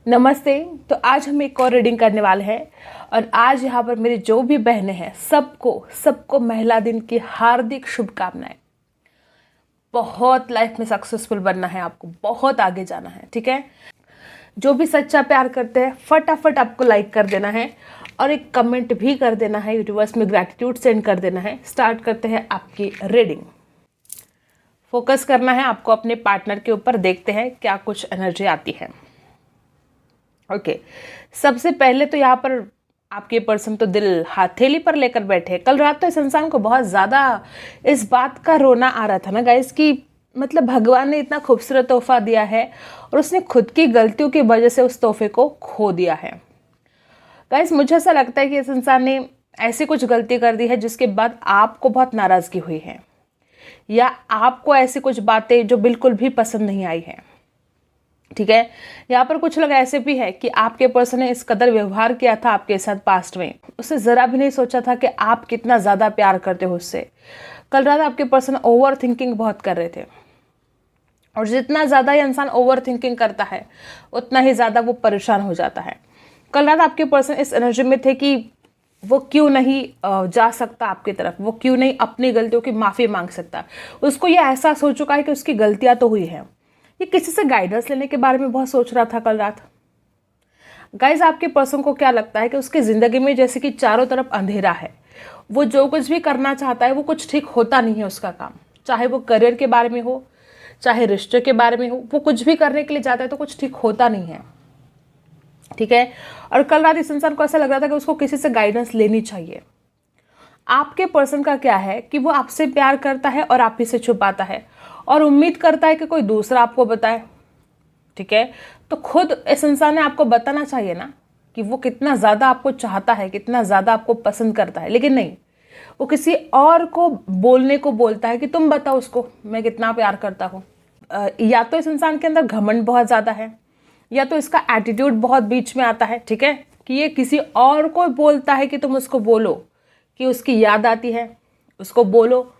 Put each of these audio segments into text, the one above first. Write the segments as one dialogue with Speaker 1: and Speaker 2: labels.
Speaker 1: नमस्ते। तो आज हम एक और रीडिंग करने वाले हैं और आज यहाँ पर मेरी जो भी बहनें हैं सबको महिला दिन की हार्दिक शुभकामनाएं। बहुत लाइफ में सक्सेसफुल बनना है, आपको बहुत आगे जाना है, ठीक है। जो भी सच्चा प्यार करते हैं फटाफट आपको लाइक कर देना है और एक कमेंट भी कर देना है, यूनिवर्स में ग्रैटिट्यूड सेंड कर देना है। स्टार्ट करते हैं आपकी रीडिंग। फोकस करना है आपको अपने पार्टनर के ऊपर, देखते हैं क्या कुछ एनर्जी आती है। ओके सबसे पहले तो यहाँ पर आपके पर्सन तो दिल हथेली पर लेकर बैठे। कल रात तो इस इंसान को बहुत ज़्यादा इस बात का रोना आ रहा था ना गाइस कि मतलब भगवान ने इतना खूबसूरत तोहफा दिया है और उसने खुद की गलतियों की वजह से उस तोहफे को खो दिया है। गाइस मुझे ऐसा लगता है कि इस इंसान ने ऐसी कुछ गलती कर दी है जिसके बाद आपको बहुत नाराज़गी हुई है, या आपको ऐसी कुछ बातें जो बिल्कुल भी पसंद नहीं आई है, ठीक है। यहाँ पर कुछ लोग ऐसे भी है कि आपके पर्सन ने इस कदर व्यवहार किया था आपके साथ पास्ट में, उससे ज़रा भी नहीं सोचा था कि आप कितना ज़्यादा प्यार करते हो उससे। कल रात आपके पर्सन ओवर थिंकिंग बहुत कर रहे थे और जितना ज़्यादा ये इंसान ओवर थिंकिंग करता है उतना ही ज़्यादा वो परेशान हो जाता है। कल रात आपके पर्सन इस एनर्जी में थे कि वो क्यों नहीं जा सकता आपकी तरफ, वो क्यों नहीं अपनी गलतियों की माफ़ी मांग सकता। उसको ये एहसास हो चुका है कि उसकी गलतियाँ तो हुई हैं। ये किसी से गाइडेंस लेने के बारे में बहुत सोच रहा था कल रात। गाइज आपके पर्सन को क्या लगता है कि उसकी ज़िंदगी में जैसे कि चारों तरफ अंधेरा है, वो जो कुछ भी करना चाहता है वो कुछ ठीक होता नहीं है उसका काम, चाहे वो करियर के बारे में हो चाहे रिश्ते के बारे में हो, वो कुछ भी करने के लिए जाता है तो कुछ ठीक होता नहीं है, ठीक है। और कल रात इस इंसान को ऐसा लग रहा था कि उसको किसी से गाइडेंस लेनी चाहिए। आपके पर्सन का क्या है कि वो आपसे प्यार करता है और आप ही से छुपाता है और उम्मीद करता है कि कोई दूसरा आपको बताए, ठीक है। तो खुद इस इंसान ने आपको बताना चाहिए ना कि वो कितना ज़्यादा आपको चाहता है, कितना ज़्यादा आपको पसंद करता है, लेकिन नहीं, वो किसी और को बोलने को बोलता है कि तुम बताओ उसको मैं कितना प्यार करता हूँ। या तो इस इंसान के अंदर घमंड बहुत ज़्यादा है या तो इसका एटीट्यूड बहुत बीच में आता है, ठीक है, कि ये किसी और को बोलता है कि तुम उसको बोलो कि उसकी याद आती है, उसको बोलो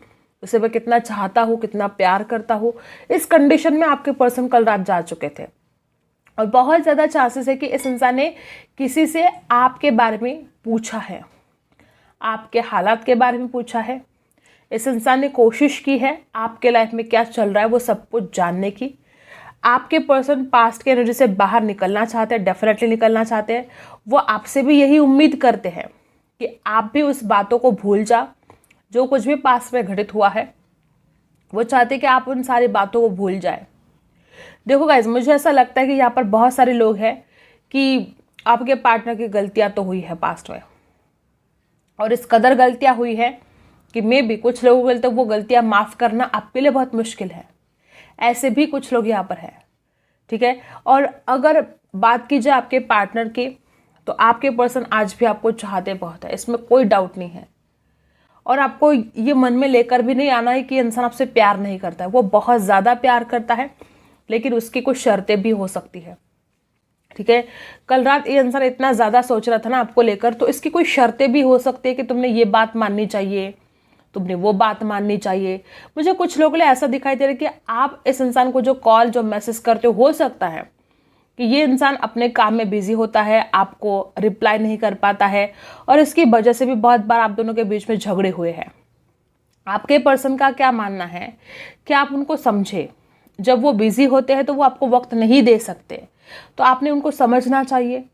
Speaker 1: उसे मैं कितना चाहता हूँ, कितना प्यार करता हूँ। इस कंडीशन में आपके पर्सन कल रात जा चुके थे और बहुत ज़्यादा चांसेस है कि इस इंसान ने किसी से आपके बारे में पूछा है, आपके हालात के बारे में पूछा है। इस इंसान ने कोशिश की है आपके लाइफ में क्या चल रहा है वो सब कुछ जानने की। आपके पर्सन पास्ट के एनर्जी से बाहर निकलना चाहते हैं, डेफिनेटली निकलना चाहते हैं। वो आपसे भी यही उम्मीद करते हैं कि आप भी उस बातों को भूल जा, जो कुछ भी पास्ट में घटित हुआ है वो चाहते कि आप उन सारी बातों को भूल जाए। देखो गाइज मुझे ऐसा लगता है कि यहाँ पर बहुत सारे लोग हैं कि आपके पार्टनर की गलतियाँ तो हुई है पास्ट में और इस कदर गलतियाँ हुई है कि मे भी कुछ लोगों के लिए तो वो गलतियाँ माफ़ करना आपके लिए बहुत मुश्किल है। ऐसे भी कुछ लोग यहाँ पर हैं, ठीक है। और अगर बात की जाए आपके पार्टनर की तो आपके पर्सन आज भी आपको चाहते बहुत है, इसमें कोई डाउट नहीं है। और आपको ये मन में लेकर भी नहीं आना है कि इंसान आपसे प्यार नहीं करता है, वो बहुत ज़्यादा प्यार करता है, लेकिन उसकी कुछ शर्तें भी हो सकती है, ठीक है। कल रात ये इंसान इतना ज़्यादा सोच रहा था ना आपको लेकर, तो इसकी कोई शर्तें भी हो सकती है कि तुमने ये बात माननी चाहिए, तुमने वो बात माननी चाहिए। मुझे कुछ लोगों के लिए ऐसा दिखाई दे रहा है कि आप इस इंसान को जो कॉल जो मैसेज करते हो सकता है कि ये इंसान अपने काम में बिजी होता है, आपको रिप्लाई नहीं कर पाता है और इसकी वजह से भी बहुत बार आप दोनों के बीच में झगड़े हुए हैं। आपके पर्सन का क्या मानना है कि आप उनको समझे, जब वो बिजी होते हैं तो वो आपको वक्त नहीं दे सकते, तो आपने उनको समझना चाहिए।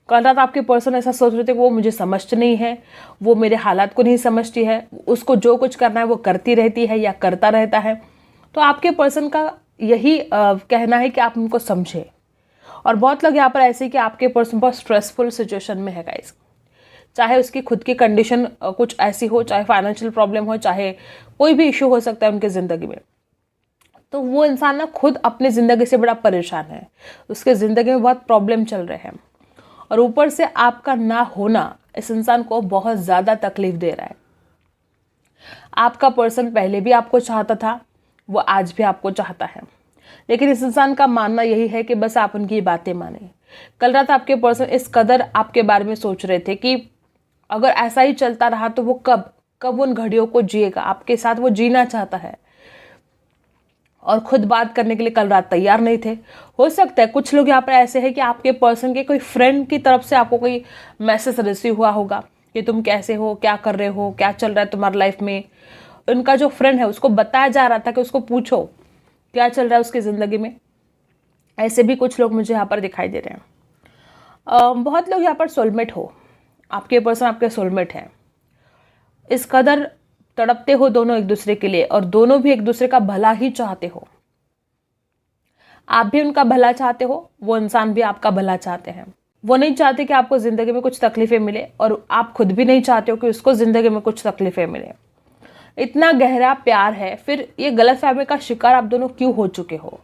Speaker 1: कल रात आपके पर्सन ऐसा सोच रहे थे कि वो मुझे समझते नहीं है, वो मेरे हालात को नहीं समझती है, उसको जो कुछ करना है वो करती रहती है या करता रहता है। तो आपके पर्सन का यही कहना है कि आप उनको समझे। और बहुत लोग यहाँ पर ऐसे कि आपके पर्सन बहुत स्ट्रेसफुल सिचुएशन में है गाइस, चाहे उसकी खुद की कंडीशन कुछ ऐसी हो, चाहे फाइनेंशियल प्रॉब्लम हो, चाहे कोई भी इशू हो सकता है उनकी ज़िंदगी में, तो वो इंसान ना खुद अपनी ज़िंदगी से बड़ा परेशान है, उसके ज़िंदगी में बहुत प्रॉब्लम चल रहे हैं और ऊपर से आपका ना होना इस इंसान को बहुत ज़्यादा तकलीफ दे रहा है। आपका पर्सन पहले भी आपको चाहता था, वो आज भी आपको चाहता है, लेकिन इस इंसान का मानना यही है कि बस आप उनकी बातें माने। कल रात आपके पर्सन इस कदर आपके बारे में सोच रहे थे कि अगर ऐसा ही चलता रहा तो वो कब उन घड़ियों को जिएगा, आपके साथ वो जीना चाहता है। और खुद बात करने के लिए कल रात तैयार नहीं थे। हो सकता है कुछ लोग यहाँ पर ऐसे हैं कि आपके पर्सन के कोई फ्रेंड की तरफ से आपको कोई मैसेज रिसीव हुआ होगा कि तुम कैसे हो, क्या कर रहे हो, क्या चल रहा है तुम्हारी लाइफ में। उनका जो फ्रेंड है उसको बताया जा रहा था कि उसको पूछो क्या चल रहा है उसकी ज़िंदगी में। ऐसे भी कुछ लोग मुझे यहाँ पर दिखाई दे रहे हैं। बहुत लोग यहाँ पर सोलमेट हो, आपके पर्सन आपके सोलमेट हैं। इस कदर तड़पते हो दोनों एक दूसरे के लिए और दोनों भी एक दूसरे का भला ही चाहते हो। आप भी उनका भला चाहते हो, वो इंसान भी आपका भला चाहते हैं। वो नहीं चाहते कि आपको ज़िंदगी में कुछ तकलीफ़ें मिले और आप खुद भी नहीं चाहते हो कि उसको ज़िंदगी में कुछ तकलीफ़ें मिले। इतना गहरा प्यार है, फिर ये गलतफहमी का शिकार आप दोनों क्यों हो चुके हो?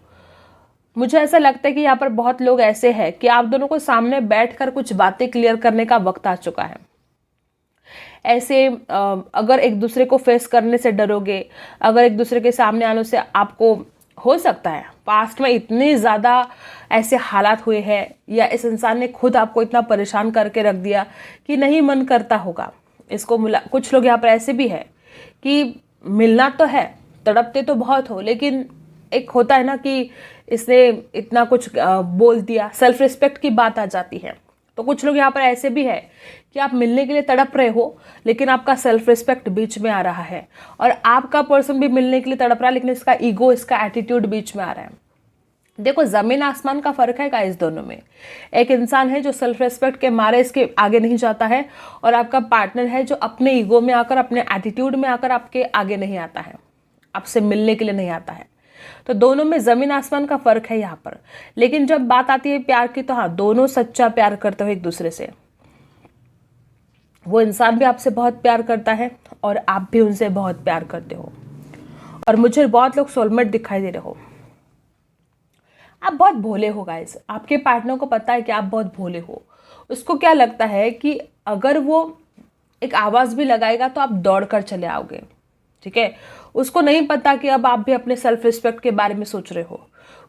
Speaker 1: मुझे ऐसा लगता है कि यहाँ पर बहुत लोग ऐसे हैं कि आप दोनों को सामने बैठकर कुछ बातें क्लियर करने का वक्त आ चुका है। ऐसे अगर एक दूसरे को फेस करने से डरोगे, अगर एक दूसरे के सामने आने से आपको, हो सकता है पास्ट में इतने ज़्यादा ऐसे हालात हुए हैं या इस इंसान ने खुद आपको इतना परेशान करके रख दिया कि नहीं मन करता होगा इसको मिला। कुछ लोग यहाँ पर ऐसे भी है कि मिलना तो है, तड़पते तो बहुत हो, लेकिन एक होता है ना कि इसने इतना कुछ बोल दिया, सेल्फ रिस्पेक्ट की बात आ जाती है। तो कुछ लोग यहाँ पर ऐसे भी है कि आप मिलने के लिए तड़प रहे हो लेकिन आपका सेल्फ रिस्पेक्ट बीच में आ रहा है, और आपका पर्सन भी मिलने के लिए तड़प रहा है लेकिन इसका ईगो, इसका एटीट्यूड बीच में आ रहा है। देखो, ज़मीन आसमान का फ़र्क है गाइस दोनों में। एक इंसान है जो सेल्फ रिस्पेक्ट के मारे इसके आगे नहीं जाता है, और आपका पार्टनर है जो अपने ईगो में आकर, अपने एटीट्यूड में आकर आपके आगे नहीं आता है, आपसे मिलने के लिए नहीं आता है। तो दोनों में ज़मीन आसमान का फ़र्क है यहाँ पर। लेकिन जब बात आती है प्यार की, तो हाँ, दोनों सच्चा प्यार करते हो एक दूसरे से। वो इंसान भी आपसे बहुत प्यार करता है और आप भी उनसे बहुत प्यार करते हो। और मुझे बहुत लोग सोलमेट दिखाई दे रहे हो। आप बहुत भोले हो गाइस, आपके पार्टनर को पता है कि आप बहुत भोले हो। उसको क्या लगता है कि अगर वो एक आवाज़ भी लगाएगा तो आप दौड़ कर चले आओगे, ठीक है। उसको नहीं पता कि अब आप भी अपने सेल्फ रिस्पेक्ट के बारे में सोच रहे हो।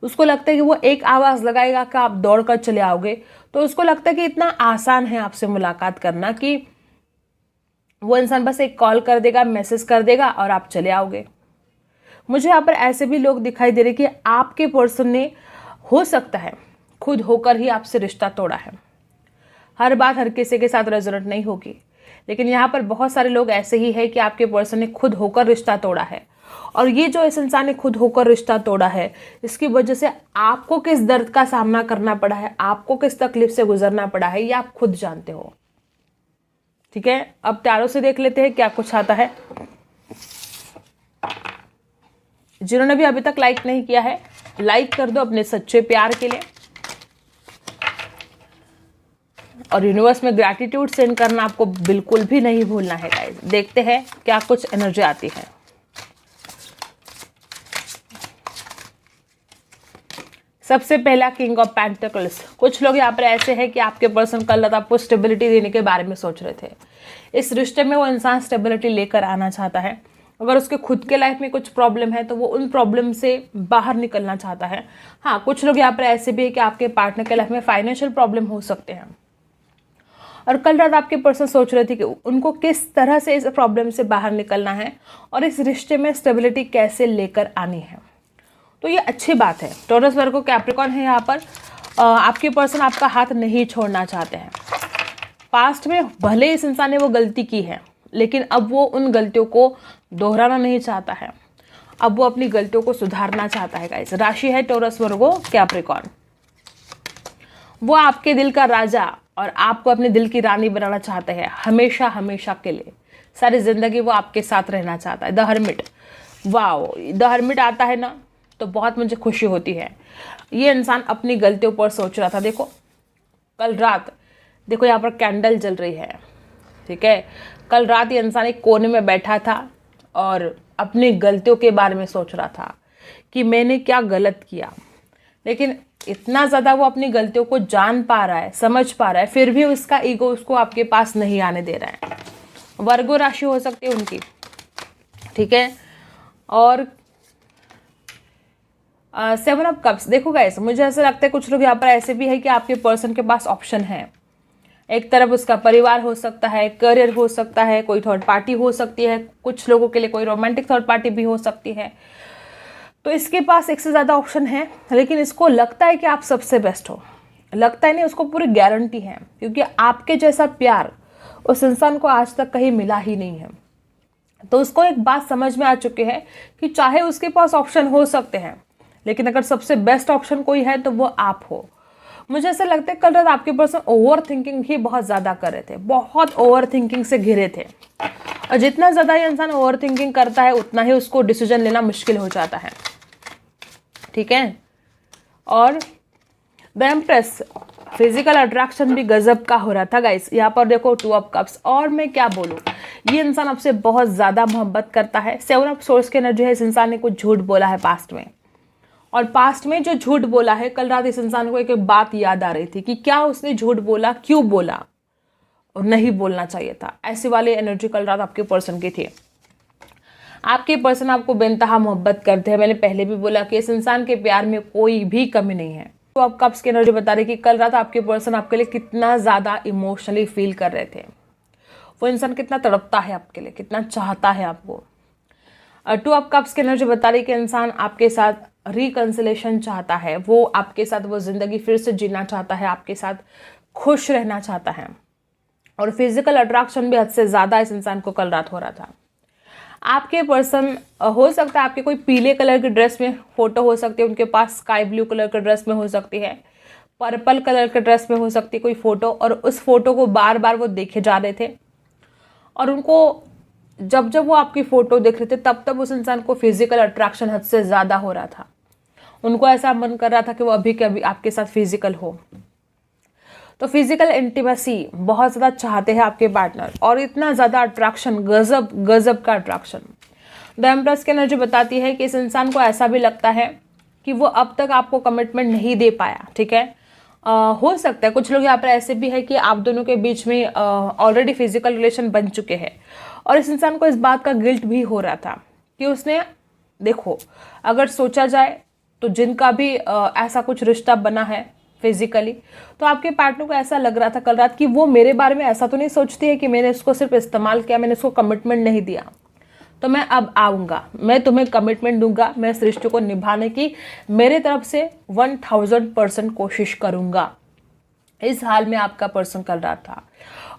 Speaker 1: उसको लगता है कि वो एक आवाज़ लगाएगा कि आप दौड़ कर चले आओगे। तो उसको लगता है कि इतना आसान है आपसे मुलाकात करना कि वो इंसान बस एक कॉल कर देगा, मैसेज कर देगा और आप चले आओगे। मुझे यहाँ पर ऐसे भी लोग दिखाई दे रहे कि आपके पर्सन ने, हो सकता है खुद होकर ही आपसे रिश्ता तोड़ा है। हर बात हर किसी के साथ रेजोनेट नहीं होगी, लेकिन यहाँ पर बहुत सारे लोग ऐसे ही है कि आपके पर्सन ने खुद होकर रिश्ता तोड़ा है। और ये जो इस इंसान ने खुद होकर रिश्ता तोड़ा है, इसकी वजह से आपको किस दर्द का सामना करना पड़ा है, आपको किस तकलीफ से गुजरना पड़ा है, ये आप खुद जानते हो, ठीक है। अब टैरो से देख लेते हैं क्या कुछ आता है। जिन्होंने भी अभी तक लाइक नहीं किया है, लाइक कर दो अपने सच्चे प्यार के लिए, और यूनिवर्स में ग्रैटिट्यूड सेंड करना आपको बिल्कुल भी नहीं भूलना है गाइस। देखते हैं क्या कुछ एनर्जी आती है। सबसे पहला किंग ऑफ पेंटिकल्स। कुछ लोग यहाँ पर ऐसे हैं कि आपके पर्सन कल रात आपको स्टेबिलिटी देने के बारे में सोच रहे थे। इस रिश्ते में वो इंसान स्टेबिलिटी लेकर आना चाहता है। अगर उसके खुद के लाइफ में कुछ प्रॉब्लम है तो वो उन प्रॉब्लम से बाहर निकलना चाहता है। हाँ, कुछ लोग यहाँ पर ऐसे भी है कि आपके पार्टनर के लाइफ में फाइनेंशियल प्रॉब्लम हो सकते हैं, और कल रात आपके पर्सन सोच रहे थे कि उनको किस तरह से इस प्रॉब्लम से बाहर निकलना है और इस रिश्ते में स्टेबिलिटी कैसे लेकर आनी है। तो ये अच्छी बात है। टॉरस, वर्गो, कैप्रिकॉर्न है यहाँ पर। आपके पर्सन आपका हाथ नहीं छोड़ना चाहते हैं। पास्ट में भले इस इंसान ने वो गलती की है, लेकिन अब वो उन गलतियों को दोहराना नहीं चाहता है। अब वो अपनी गलतियों को सुधारना चाहता है गाइस। राशि है टॉरस, वर्गो, कैप्रिकॉर्न। वो आपके दिल का राजा और आपको अपने दिल की रानी बनाना चाहते हैं, हमेशा हमेशा के लिए, सारी जिंदगी वो आपके साथ रहना चाहता है। The hermit, wow, the hermit आता है ना तो बहुत मुझे खुशी होती है। ये इंसान अपनी गलतियों पर सोच रहा था। देखो कल रात, देखो यहाँ पर कैंडल जल रही है, ठीक है। कल रात ये इंसान एक कोने में बैठा था और अपनी गलतियों के बारे में सोच रहा था कि मैंने क्या गलत किया, लेकिन इतना ज़्यादा वो अपनी गलतियों को जान पा रहा है, समझ पा रहा है, फिर भी उसका ईगो उसको आपके पास नहीं आने दे रहा है। वर्गो राशि हो सकती है उनकी, ठीक है। और 7 ऑफ कप्स। देखो गाइस, मुझे ऐसा लगता है कुछ लोग यहाँ पर ऐसे भी है कि आपके पर्सन के पास ऑप्शन है। एक तरफ उसका परिवार हो सकता है, करियर हो सकता है, कोई थर्ड पार्टी हो सकती है, कुछ लोगों के लिए कोई रोमांटिक थर्ड पार्टी भी हो सकती है। तो इसके पास एक से ज़्यादा ऑप्शन है, लेकिन इसको लगता है कि आप सबसे बेस्ट हो। लगता है नहीं, उसको पूरी गारंटी है, क्योंकि आपके जैसा प्यार उस इंसान को आज तक कहीं मिला ही नहीं है। तो उसको एक बात समझ में आ चुकी है कि चाहे उसके पास ऑप्शन हो सकते हैं, लेकिन अगर सबसे बेस्ट ऑप्शन कोई है तो वो आप हो। मुझे ऐसा लगता है कल रात आपके पर्सन ओवर थिंकिंग ही बहुत ज़्यादा कर रहे थे, बहुत ओवर थिंकिंग से घिरे थे। और जितना ज़्यादा ये इंसान ओवर थिंकिंग करता है उतना ही उसको डिसीजन लेना मुश्किल हो जाता है, ठीक है। और द एम्प्रेस, फिजिकल अट्रैक्शन भी गजब का हो रहा था गाइस। यहाँ पर देखो 2 ऑफ कप्स, और मैं क्या बोलूँ, ये इंसान आपसे बहुत ज़्यादा मोहब्बत करता है। 7 ऑफ सोर्स की एनर्जी है, इस इंसान ने कुछ झूठ बोला है पास्ट में, और पास्ट में जो झूठ बोला है, कल रात इस इंसान को एक बात याद आ रही थी कि क्या उसने झूठ बोला, क्यों बोला, और नहीं बोलना चाहिए था। ऐसी वाली एनर्जी कल रात आपके पर्सन की थी। आपके पर्सन आपको बेनतहा मोहब्बत करते हैं। मैंने पहले भी बोला कि इस इंसान के प्यार में कोई भी कमी नहीं है। तो आप कप्स की एनर्जी बता रही कि कल रात आपके पर्सन आपके लिए कितना ज़्यादा इमोशनली फील कर रहे थे। वो इंसान कितना तड़पता है आपके लिए, कितना चाहता है आपको। 2 ऑफ कप्स की एनर्जी बता रही कि इंसान आपके साथ रिकंसिलेशन चाहता है, वो आपके साथ वो ज़िंदगी फिर से जीना चाहता है, आपके साथ खुश रहना चाहता है। और फिजिकल अट्रैक्शन भी हद से ज़्यादा इस इंसान को कल रात हो रहा था। आपके पर्सन हो सकता है आपके कोई पीले कलर की ड्रेस में फ़ोटो हो सकती है, उनके पास स्काई ब्लू कलर के ड्रेस में हो सकती है, पर्पल कलर के ड्रेस में हो सकती है कोई फ़ोटो, और उस फोटो को बार बार वो देखे जा रहे थे। और उनको जब जब वो आपकी फ़ोटो देख रहे थे तब तब उस इंसान को फिजिकल अट्रैक्शन हद से ज़्यादा हो रहा था। उनको ऐसा मन कर रहा था कि वो अभी के अभी आपके साथ फिजिकल हो। तो फिजिकल इंटीमेसी बहुत ज़्यादा चाहते हैं आपके पार्टनर, और इतना ज़्यादा अट्रैक्शन, गजब गजब का अट्रैक्शन। द एम्प्रेस की एनर्जी बताती है कि इस इंसान को ऐसा भी लगता है कि वो अब तक आपको कमिटमेंट नहीं दे पाया, ठीक है। हो सकता है कुछ लोग यहाँ पर ऐसे भी है कि आप दोनों के बीच में ऑलरेडी फिजिकल रिलेशन बन चुके हैं, और इस इंसान को इस बात का गिल्ट भी हो रहा था कि उसने, देखो अगर सोचा जाए तो जिनका भी ऐसा कुछ रिश्ता बना है फिजिकली, तो आपके पार्टनर को ऐसा लग रहा था कल रात कि वो मेरे बारे में ऐसा तो नहीं सोचती है कि मैंने उसको सिर्फ इस्तेमाल किया, मैंने उसको कमिटमेंट नहीं दिया, तो मैं अब आऊँगा, मैं तुम्हें कमिटमेंट दूंगा, मैं इस रिश्ते को निभाने की मेरे तरफ से 1000% कोशिश करूँगा। इस हाल में आपका पर्सन कल रात था,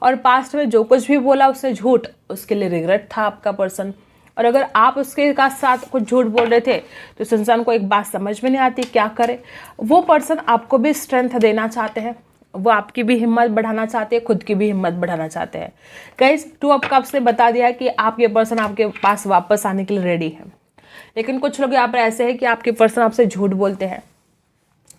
Speaker 1: और पास्ट में जो कुछ भी बोला उसने झूठ, उसके लिए रिग्रेट था आपका पर्सन। और अगर आप उसके साथ कुछ झूठ बोल रहे थे तो इस इंसान को एक बात समझ में नहीं आती क्या करे। वो पर्सन आपको भी स्ट्रेंथ देना चाहते हैं, वो आपकी भी हिम्मत बढ़ाना चाहते हैं, खुद की भी हिम्मत बढ़ाना चाहते हैं। गाइस 2 ऑफ कप्स ने बता दिया है कि आप ये पर्सन आपके पास वापस आने के लिए रेडी है। लेकिन कुछ लोग यहाँ पर ऐसे हैं कि आपके पर्सन आपसे झूठ बोलते हैं,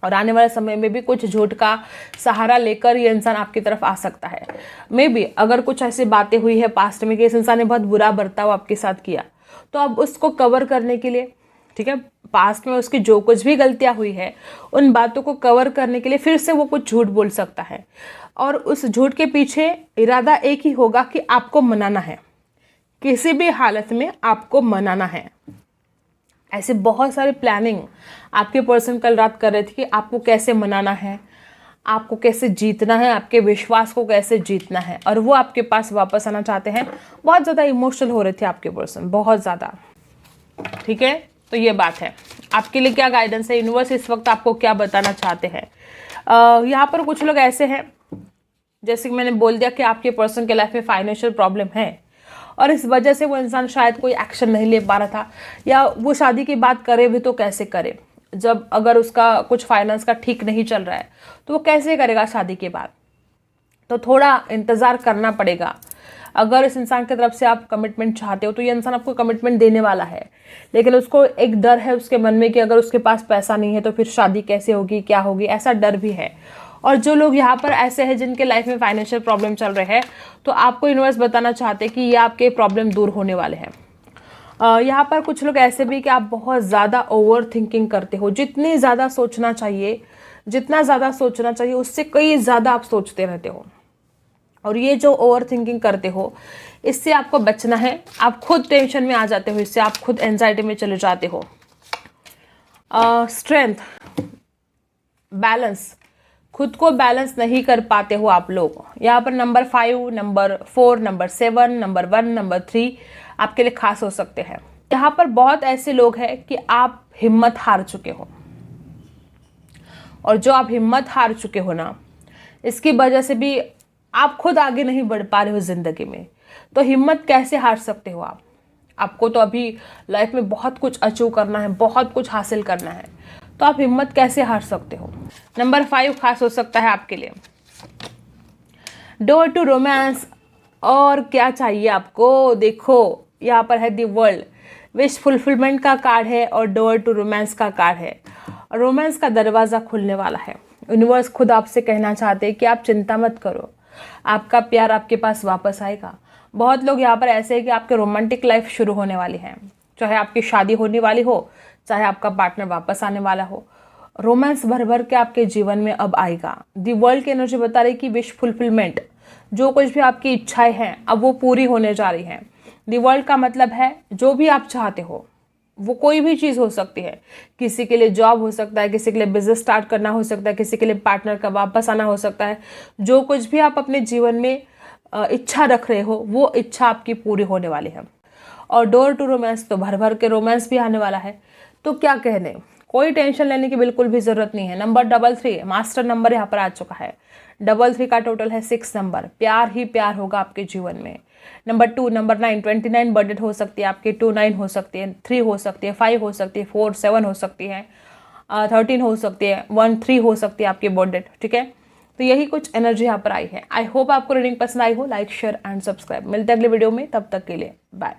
Speaker 1: और आने वाले समय में भी कुछ झूठ का सहारा लेकर ये इंसान आपकी तरफ आ सकता है। मे बी अगर कुछ ऐसी बातें हुई है पास्ट में कि इस इंसान ने बहुत बुरा बर्ताव आपके साथ किया, तो अब उसको कवर करने के लिए, ठीक है, पास्ट में उसकी जो कुछ भी गलतियां हुई है उन बातों को कवर करने के लिए फिर से वो कुछ झूठ बोल सकता है। और उस झूठ के पीछे इरादा एक ही होगा कि आपको मनाना है, किसी भी हालत में आपको मनाना है। ऐसे बहुत सारी प्लानिंग आपके पर्सन कल रात कर रहे थे कि आपको कैसे मनाना है, आपको कैसे जीतना है, आपके विश्वास को कैसे जीतना है, और वो आपके पास वापस आना चाहते हैं। बहुत ज़्यादा इमोशनल हो रहे थे आपके पर्सन, बहुत ज़्यादा, ठीक है। तो ये बात है, आपके लिए क्या गाइडेंस है, यूनिवर्स इस वक्त आपको क्या बताना चाहते हैं। यहाँ पर कुछ लोग ऐसे हैं, जैसे कि मैंने बोल दिया कि आपके पर्सन के लाइफ में फाइनेंशियल प्रॉब्लम है, और इस वजह से वो इंसान शायद कोई एक्शन नहीं ले पा रहा था, या वो शादी की बात करे भी तो कैसे करे, जब अगर उसका कुछ फाइनेंस का ठीक नहीं चल रहा है तो वो कैसे करेगा शादी के बाद। तो थोड़ा इंतज़ार करना पड़ेगा। अगर इस इंसान की तरफ से आप कमिटमेंट चाहते हो तो ये इंसान आपको कमिटमेंट देने वाला है, लेकिन उसको एक डर है उसके मन में कि अगर उसके पास पैसा नहीं है तो फिर शादी कैसे होगी, क्या होगी, ऐसा डर भी है। और जो लोग यहाँ पर ऐसे हैं जिनके लाइफ में फाइनेंशियल प्रॉब्लम चल रहे हैं, तो आपको यूनिवर्स बताना चाहते हैं कि ये आपके प्रॉब्लम दूर होने वाले हैं। यहाँ पर कुछ लोग ऐसे भी कि आप बहुत ज़्यादा ओवर थिंकिंग करते हो, जितनी ज़्यादा सोचना चाहिए, जितना ज़्यादा सोचना चाहिए उससे कई ज़्यादा आप सोचते रहते हो, और ये जो ओवर थिंकिंग करते हो इससे आपको बचना है। आप खुद टेंशन में आ जाते हो, इससे आप खुद एंजाइटी में चले जाते हो। स्ट्रेंथ, बैलेंस, खुद को बैलेंस नहीं कर पाते हो आप लोग। यहाँ पर number 5, number 4, number 7, number 1, number 3 आपके लिए खास हो सकते हैं। यहाँ पर बहुत ऐसे लोग हैं कि आप हिम्मत हार चुके हो, और जो आप हिम्मत हार चुके हो ना, इसकी वजह से भी आप खुद आगे नहीं बढ़ पा रहे हो ज़िंदगी में। तो हिम्मत कैसे हार सकते हो आप? आपको तो अभी लाइफ में बहुत कुछ अचीव करना है, बहुत कुछ हासिल करना है, तो आप हिम्मत कैसे हार सकते हो? नंबर 5 खास हो सकता है आपके लिए, डोर टू रोमांस। और क्या चाहिए आपको? देखो यहाँ पर है दी वर्ल्ड, विश फुलफिलमेंट का कार्ड है और डोर टू रोमांस का कार्ड है। रोमांस का दरवाज़ा खुलने वाला है। यूनिवर्स खुद आपसे कहना चाहते हैं कि आप चिंता मत करो, आपका प्यार आपके पास वापस आएगा। बहुत लोग यहाँ पर ऐसे हैं कि आपके रोमांटिक लाइफ शुरू होने वाली है, चाहे आपकी शादी होने वाली हो, चाहे आपका पार्टनर वापस आने वाला हो, रोमांस भर भर के आपके जीवन में अब आएगा। दी वर्ल्ड की एनर्जी बता रही कि विश फुलफिलमेंट, जो कुछ भी आपकी इच्छाएं हैं अब वो पूरी होने जा रही हैं। दी वर्ल्ड का मतलब है जो भी आप चाहते हो, वो कोई भी चीज़ हो सकती है। किसी के लिए जॉब हो सकता है, किसी के लिए बिजनेस स्टार्ट करना हो सकता है, किसी के लिए पार्टनर का वापस आना हो सकता है। जो कुछ भी आप अपने जीवन में इच्छा रख रहे हो, वो इच्छा आपकी पूरी होने वाली है। और डोर टू रोमांस तो भर भर के रोमांस भी आने वाला है। तो क्या कहने, कोई टेंशन लेने की बिल्कुल भी ज़रूरत नहीं है। नंबर 33 मास्टर नंबर यहाँ पर आ चुका है। 33 का टोटल है 6 नंबर। प्यार ही प्यार होगा आपके जीवन में। नंबर 2, नंबर 9, 29 बर्थडे हो सकती है आपकी, 29 हो सकती है, 3 हो सकती है, 5 हो सकती है, 4, 7 हो सकती है, 13 हो सकती है, 1, 3 हो सकती है आपकी बर्थडे। ठीक है, तो यही कुछ एनर्जी यहाँ पर आई है। आई होप आपको रीडिंग पसंद आई हो। Like, share and subscribe. मिलते हैं अगले वीडियो में, तब तक के लिए बाय।